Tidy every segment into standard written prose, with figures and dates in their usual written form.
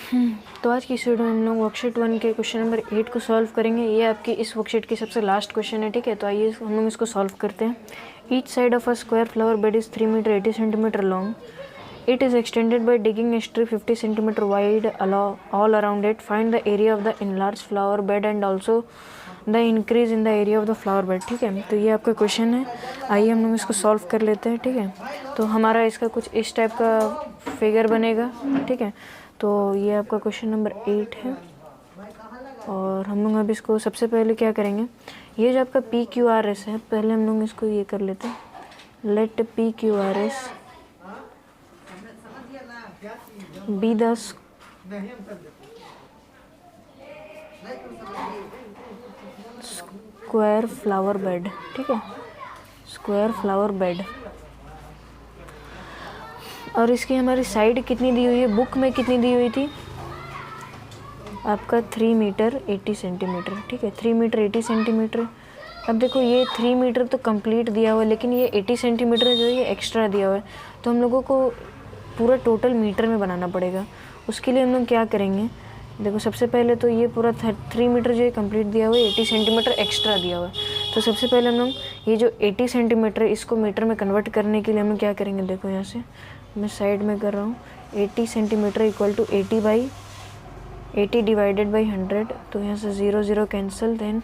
तो आज की इस वीडियो में हम लोग वर्कशीट 1 के क्वेश्चन नंबर 8 को सॉल्व करेंगे। ये आपकी इस वर्कशीट की सबसे लास्ट क्वेश्चन है, ठीक है। तो आइए हम लोग इसको सॉल्व करते हैं। Each side of a square flower bed is 3 metre 80 centimetre long. It is extended by digging a strip 50 centimetre wide all around it. Find the area of the enlarge flower bed and also the increase in the area of the flower bed, ठीक है। तो ये आपका question है, आइए हम लोग इसको सॉल्व कर लेते हैं, ठीक है। तो हमारा इसका कुछ इस टाइप का फिगर बनेगा, ठीक है। तो ये आपका क्वेश्चन नंबर 8 है और हम लोग अब इसको सबसे पहले क्या करेंगे, ये जो आपका पी क्यू आर एस है, पहले हम लोग इसको ये कर लेते हैं। Let P Q R S be the square flower bed, ठीक है, स्क्वायर फ्लावर बेड। और इसकी हमारी साइड कितनी दी हुई है, बुक में कितनी दी हुई थी आपका 3 मीटर 80 सेंटीमीटर, ठीक है, 3 मीटर 80 सेंटीमीटर। अब देखो ये 3 मीटर तो कंप्लीट दिया हुआ है, लेकिन ये 80 सेंटीमीटर जो है ये एक्स्ट्रा दिया हुआ है, तो हम लोगों को पूरा टोटल मीटर में बनाना पड़ेगा। उसके लिए हम लोग क्या करेंगे, देखो सबसे पहले तो ये पूरा 3 मीटर जो है कंप्लीट दिया हुआ है, 80 सेंटीमीटर एक्स्ट्रा दिया हुआ है। तो सबसे पहले हम लोग ये जो 80 सेंटीमीटर इसको मीटर में कन्वर्ट करने के लिए हम लोग क्या करेंगे, देखो यहाँ से मैं साइड में कर रहा हूँ, 80 centimetre equal to 80 divided by 100। तो यहाँ से 0 0 कैंसिल, देन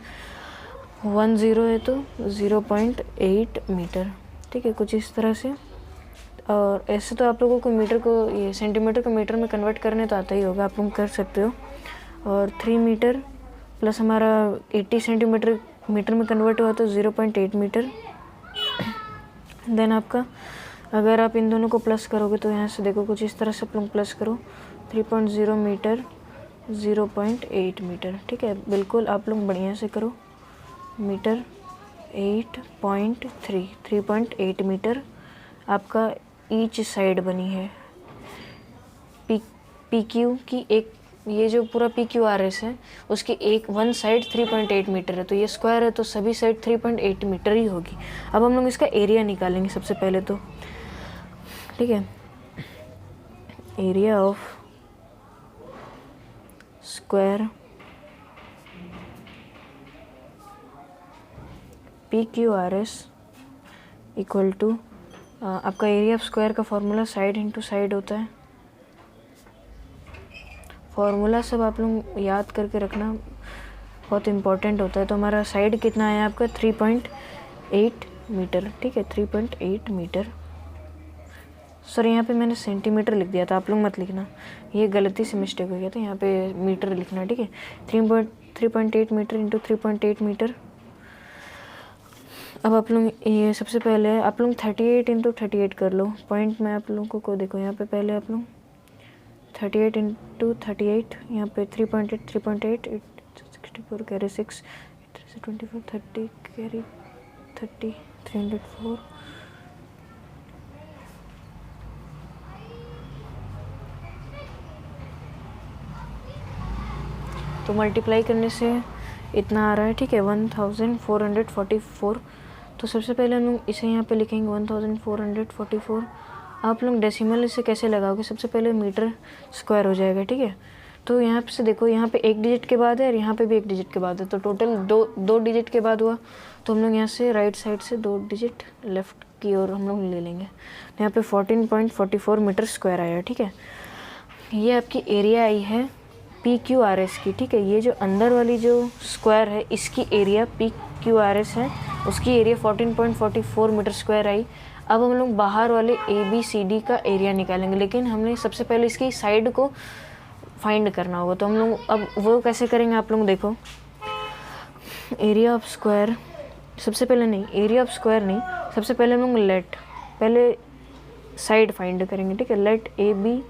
1 0 है तो 0.8 मीटर, ठीक है, कुछ इस तरह से। और ऐसे तो आप लोगों को मीटर को ये सेंटीमीटर को मीटर में कन्वर्ट करने तो आता ही होगा, आप लोग कर सकते हो। और 3 मीटर प्लस हमारा 80 सेंटीमीटर मीटर में कन्वर्ट हुआ तो 0.8 मीटर। देन आपका अगर आप इन दोनों को प्लस करोगे तो यहाँ से देखो कुछ इस तरह से आप लोग प्लस करो, 3.0 मीटर 0.8 मीटर, ठीक है, बिल्कुल आप लोग बढ़िया से करो। मीटर 8.3 3.8 मीटर आपका ईच साइड बनी है। पी क्यू की एक, ये जो पूरा पी क्यू आर एस है उसकी वन साइड 3.8 मीटर है, तो ये स्क्वायर है तो सभी साइड 3.8 मीटर ही होगी। अब हम लोग इसका एरिया निकालेंगे सबसे पहले तो, ठीक है। Area of square P Q R S equal to आपका एरिया ऑफ स्क्वायर का फॉर्मूला साइड इंटू साइड होता है। फॉर्मूला सब आप लोग याद करके रखना, बहुत इम्पोर्टेंट होता है। तो हमारा साइड कितना है आपका 3.8 मीटर, ठीक है, 3.8 मीटर। सर यहाँ पे मैंने सेंटीमीटर लिख दिया था, आप लोग मत लिखना, ये गलती से मिस्टेक हो गया था, यहाँ पे मीटर लिखना, ठीक है। 3.8 मीटर इंटू 3.8 मीटर। अब आप लोग ये सबसे पहले आप लोग 38 इंटू 38 कर लो। पॉइंट में आप लोगों को देखो, यहाँ पे पहले आप लोग 38 इंटू 38, यहाँ पे 3.8 64 कैरी 6 24 30 कैरी 30 304। तो मल्टीप्लाई करने से इतना आ रहा है, ठीक है, 1444। तो सबसे पहले हम लोग इसे यहाँ पे लिखेंगे 1444। आप लोग डेसिमल इसे कैसे लगाओगे, सबसे पहले मीटर स्क्वायर हो जाएगा, ठीक है। तो यहाँ पे से देखो, यहाँ पे 1 डिजिट के बाद है और यहाँ पे भी 1 डिजिट के बाद है, तो टोटल दो डिजिट के बाद हुआ। तो हम लोग यहाँ से राइट साइड से 2 डिजिट लेफ्ट की ओर हम लोग ले लेंगे, तो यहाँ पे 14.44 मीटर स्क्वायर आया, ठीक है। ये आपकी एरिया आई है पी क्यू आर एस की, ठीक है। ये जो अंदर वाली जो स्क्वायर है इसकी area P Q R S है, उसकी एरिया 14.44 मीटर स्क्वायर आई। अब हम लोग बाहर वाले ए बी सी डी का एरिया निकालेंगे, लेकिन हमने सबसे पहले इसकी साइड को फाइंड करना होगा। तो हम लोग अब वो कैसे करेंगे, आप लोग देखो, एरिया ऑफ स्क्वायर सबसे पहले नहीं, एरिया ऑफ स्क्वायर नहीं, सबसे पहले हम लोग लेट पहले साइड फाइंड करेंगे, ठीक है। लेट ए बी,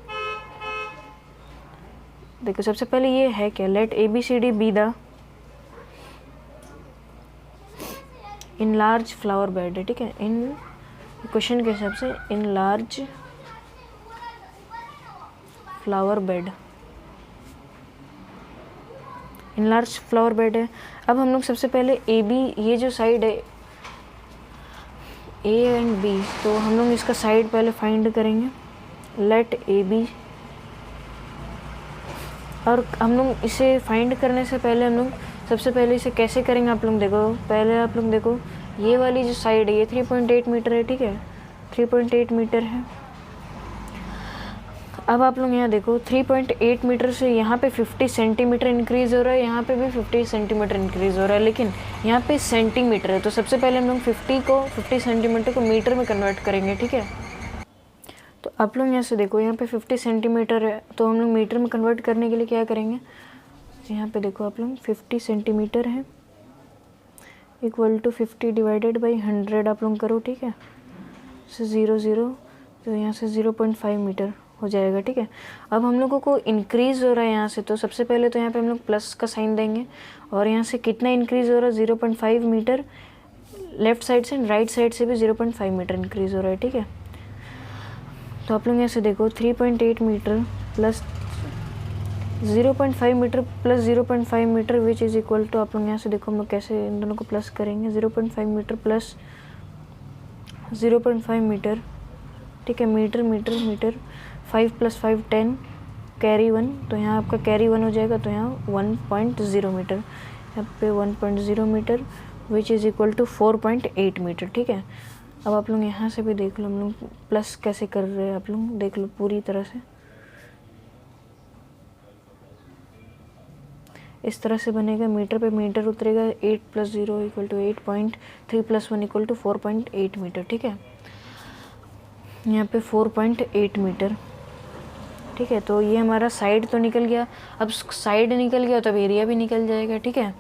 देखो सबसे पहले ये है क्या, let A B C D be the enlarge flower bed है, ठीक है। इन क्वेश्चन के हिसाब से enlarge flower bed, enlarge flower bed है। अब हम लोग सबसे पहले ए बी, ये जो साइड है ए एंड बी, तो हम लोग इसका साइड पहले फाइंड करेंगे। लेट ए बी और हम लोग इसे फाइंड करने से पहले हम लोग सबसे पहले इसे कैसे करेंगे आप लोग देखो। पहले आप लोग देखो ये वाली जो साइड है ये 3.8 मीटर है, ठीक है, 3.8 मीटर है। अब आप लोग यहाँ देखो 3.8 मीटर से यहाँ पे 50 सेंटीमीटर इंक्रीज हो रहा है, यहाँ पे भी 50 सेंटीमीटर इंक्रीज हो रहा है, लेकिन यहाँ पे सेंटीमीटर है। तो सबसे पहले हम लोग 50 सेंटीमीटर को मीटर में कन्वर्ट करेंगे, ठीक है। तो आप लोग यहाँ से देखो यहाँ पे 50 सेंटीमीटर है, तो हम लोग मीटर में कन्वर्ट करने के लिए क्या करेंगे, यहाँ पे देखो आप लोग 50 सेंटीमीटर है इक्वल टू 50 डिवाइडेड बाई 100 आप लोग करो, ठीक है। से 0 तो यहाँ से 0.5 मीटर हो जाएगा, ठीक है। अब हम लोगों को इंक्रीज़ हो रहा है यहाँ से, तो सबसे पहले तो यहाँ पे हम लोग प्लस का साइन देंगे, और यहाँ से कितना इंक्रीज़ हो रहा है 0.5 मीटर, लेफ़्ट साइड से राइट साइड से भी 0.5 मीटर इंक्रीज़ हो रहा है, ठीक है। तो आप लोग यहाँ से देखो 3.8 metre plus 0.5 metre plus 0.5 metre which is equal to, आप लोग यहाँ से देखो हम लोग कैसे इन दोनों को प्लस करेंगे, 0.5 मीटर प्लस 0.5 मीटर, ठीक है, मीटर मीटर मीटर, 5 + 5 10 कैरी 1, तो यहाँ आपका कैरी 1 हो जाएगा, तो यहाँ 1.0 मीटर, यहाँ पे 1.0 metre which is equal to 4.8 metre, ठीक है। अब आप लोग यहाँ से भी देख लो हम लोग प्लस कैसे कर रहे हैं, आप लोग देख लो पूरी तरह से इस तरह से बनेगा, मीटर पे मीटर उतरेगा, 8 + 0 = 8.3 + 1 = 4.8 मीटर, ठीक है। यहाँ पे 4.8 मीटर, ठीक है। तो ये हमारा साइड तो निकल गया, अब साइड निकल गया तो अब एरिया भी निकल जाएगा, ठीक है।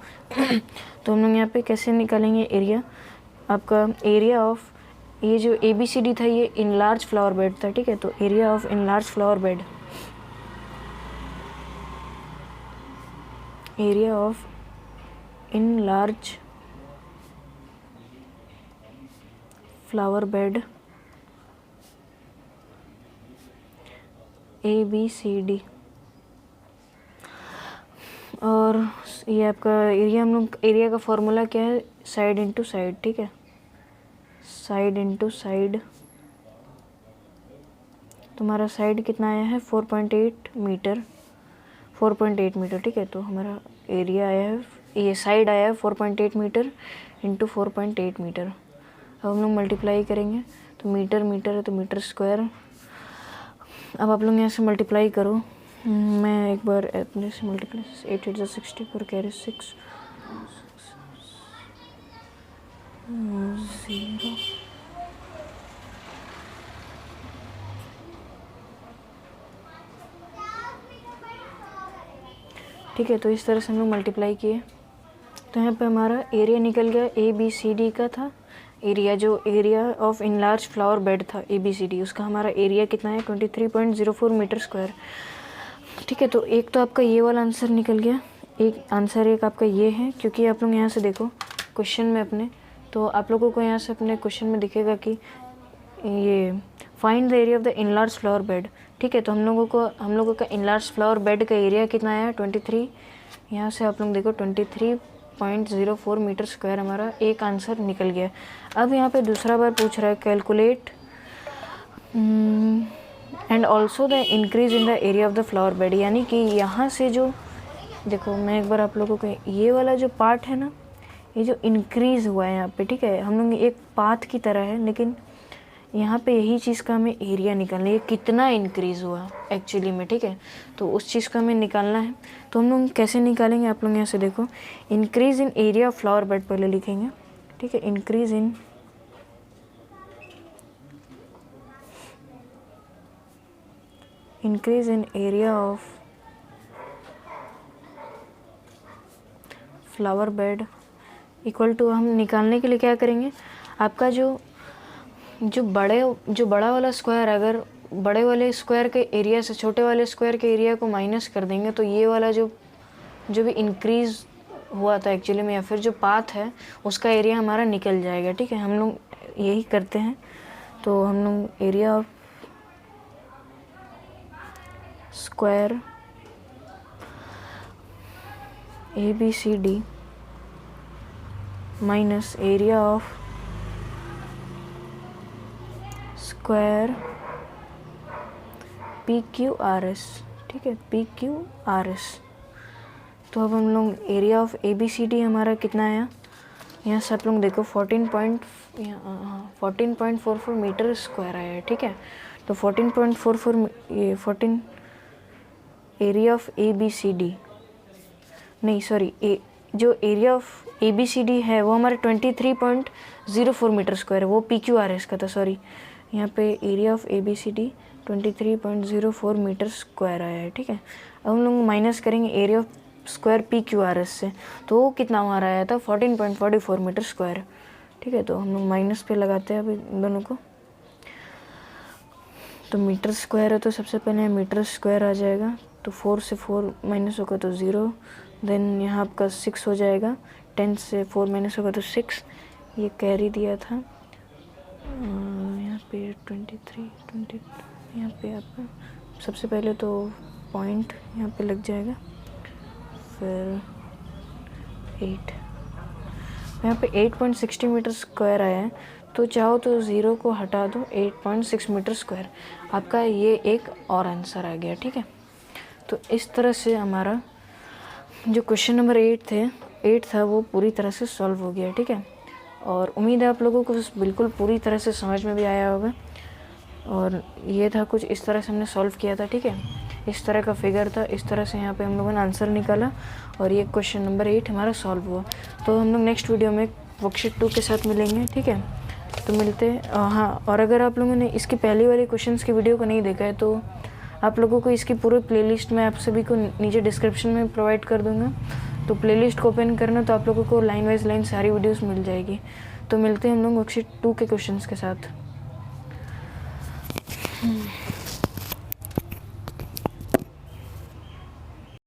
तो हम लोग यहाँ पे कैसे निकालेंगे एरिया, आपका एरिया ऑफ ये जो ABCD था ये इनलार्ज फ्लावर बेड था, ठीक है। तो area of enlarge flower bed, area of enlarge flower bed ABCD, और ये आपका एरिया, हम लोग एरिया का फॉर्मूला क्या है, साइड इंटू साइड, ठीक है, साइड इंटू साइड। तुम्हारा साइड कितना आया है 4.8 मीटर, 4.8 मीटर, ठीक है। तो हमारा एरिया आया है, ये साइड आया है 4.8 मीटर इंटू 4.8 मीटर। अब हम लोग मल्टीप्लाई करेंगे, तो मीटर मीटर है तो मीटर स्क्वायर। अब आप लोग यहाँ से मल्टीप्लाई करो, मैं एक बार अपने से मल्टीप्लाई, 8 × 64 कैरी 6 0, ठीक है। तो इस तरह से हम लोग मल्टीप्लाई किए, तो यहाँ पे हमारा एरिया निकल गया ABCD का था एरिया, जो area of enlarge flower bed था ABCD, उसका हमारा एरिया कितना है 23.04 मीटर स्क्वायर, ठीक है। तो एक तो आपका ये वाला आंसर निकल गया, एक आंसर एक आपका ये है, क्योंकि आप लोग यहाँ से देखो क्वेश्चन में अपने, तो आप लोगों को यहाँ से अपने क्वेश्चन में दिखेगा कि ये find the area of the enlarge flower bed, ठीक है। तो हम लोगों का इनलार्ज फ्लावर बेड का एरिया कितना आया 23, यहाँ से आप लोग देखो 23.04 मीटर स्क्वायर हमारा एक आंसर निकल गया। अब यहाँ पे दूसरा बार पूछ रहा है calculate and also the increase in the area of the flower bed, यानी कि यहाँ से जो देखो मैं एक बार आप लोगों को ये वाला जो पार्ट है ना, ये जो इंक्रीज़ हुआ है यहाँ पे, ठीक है, हम लोग एक पाथ की तरह है, लेकिन यहाँ पे यही चीज़ का हमें एरिया निकालना है, ये कितना इंक्रीज़ हुआ एक्चुअली में, ठीक है। तो उस चीज़ का हमें निकालना है, तो हम लोग कैसे निकालेंगे, आप लोग यहाँ से देखो increase in area of flower bed पहले लिखेंगे, ठीक है, increase in area of flower bed equal to, हम निकालने के लिए क्या करेंगे, आपका जो बड़ा वाला स्क्वायर, अगर बड़े वाले स्क्वायर के एरिया से छोटे वाले स्क्वायर के एरिया को माइनस कर देंगे, तो ये वाला जो भी इंक्रीज़ हुआ था एक्चुअली में, या फिर जो पाथ है उसका एरिया हमारा निकल जाएगा, ठीक है। हम लोग यही करते हैं, तो हम लोग area of square ABCD minus area of square PQRS, ठीक है, PQRS। तो अब हम लोग एरिया ऑफ ABCD हमारा कितना आया, यहाँ से आप लोग देखो 14.44 मीटर स्क्वायर आया है। ठीक है, तो 14.44 ये 14 एरिया ऑफ ABCD नहीं सॉरी जो एरिया ऑफ ABCD है वो हमारे 23.04 मीटर स्क्वायर है, वो PQRS का था, सॉरी। यहाँ पे area of ABCD 23.04 metre square आया है। ठीक है, अब हम लोग माइनस करेंगे एरिया ऑफ स्क्वायर PQRS से, तो वो कितना हमारा आया था 14.44 मीटर स्क्वायर। ठीक है, तो हम लोग माइनस पे लगाते हैं अभी इन दोनों को। तो मीटर स्क्वायर है तो सबसे पहले मीटर स्क्वायर आ जाएगा, तो 4 से 4 माइनस होगा तो 0, देन यहाँ आपका 6 हो जाएगा, 10 से 4 माइनस होगा तो 6, ये कैरी दिया था। यहाँ पे 23 यहाँ पे आपका सबसे पहले तो पॉइंट यहाँ पे लग जाएगा, फिर 8, यहाँ पे 8.60 मीटर स्क्वायर आया है, तो चाहो तो 0 को हटा दो, 8.6 मीटर स्क्वायर आपका ये एक और आंसर आ गया। ठीक है, तो इस तरह से हमारा जो क्वेश्चन नंबर 8 था वो पूरी तरह से सॉल्व हो गया। ठीक है, और उम्मीद है आप लोगों को बिल्कुल पूरी तरह से समझ में भी आया होगा। और ये था कुछ इस तरह से हमने सॉल्व किया था। ठीक है, इस तरह का फिगर था, इस तरह से यहाँ पे हम लोगों ने आंसर निकाला और ये क्वेश्चन नंबर 8 हमारा सॉल्व हुआ। तो हम लोग नेक्स्ट वीडियो में वर्कशीट 2 के साथ मिलेंगे। ठीक है, तो मिलते हैं। हाँ, और अगर आप लोगों ने इसकी पहली वाली क्वेश्चंस की वीडियो को नहीं देखा है तो आप लोगों को इसकी पूरी प्लेलिस्ट मैं आप सभी को नीचे डिस्क्रिप्शन में प्रोवाइड कर दूँगा। तो प्लेलिस्ट को ओपन करना तो आप लोगों को लाइन वाइज लाइन सारी वीडियोस मिल जाएगी। तो मिलते हैं हम लोग वर्कशीट 2 के क्वेश्चंस के साथ।